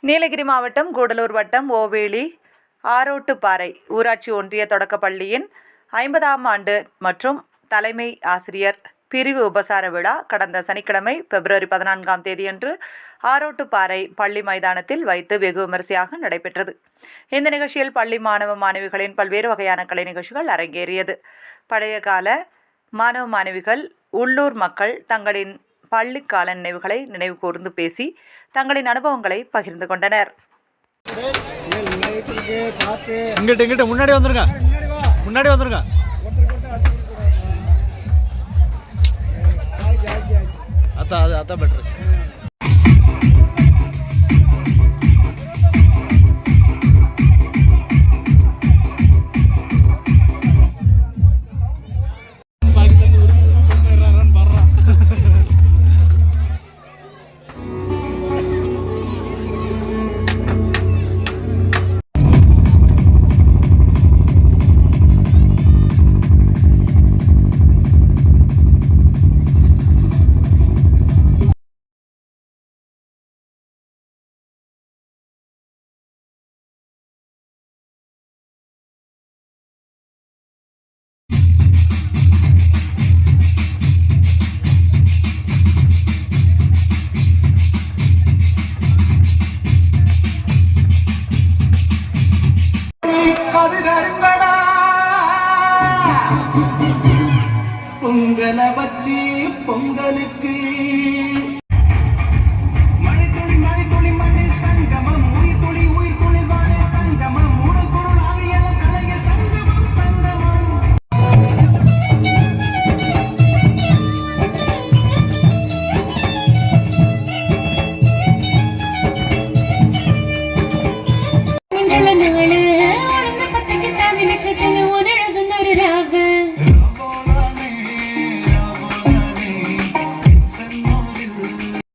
நீலகிரி மாவட்டம் கூடலூர் வட்டம் ஓவேலி ஆரோட்டுப்பாறை ஊராட்சி ஒன்றிய தொடக்கப்பள்ளியின் 50ஆம் ஆண்டு மற்றும் தலைமை ஆசிரியர் பிரிவு உபசார விழா கடந்த சனிக்கிழமை பிப்ரவரி 14ஆம் தேதியன்று ஆரோட்டுப்பாறை பள்ளி மைதானத்தில் வைத்து வெகு விமரிசையாக நடைபெற்றது. இந்த நிகழ்ச்சியில் பள்ளி மாணவ மாணவிகளின் பல்வேறு வகையான கலை நிகழ்ச்சிகள் அரங்கேறியது. பழைய கால மாணவ மாணவிகள் உள்ளூர் மக்கள் தங்களின் பள்ளிக்கால நினைவுகளை நினைவு கூர்ந்து பேசி தங்களின் அனுபவங்களை பகிர்ந்து கொண்டனர். முன்னாடி வந்துருங்க. அதான் பெட்டர். பொங்கலை வச்சு பொங்கலுக்கு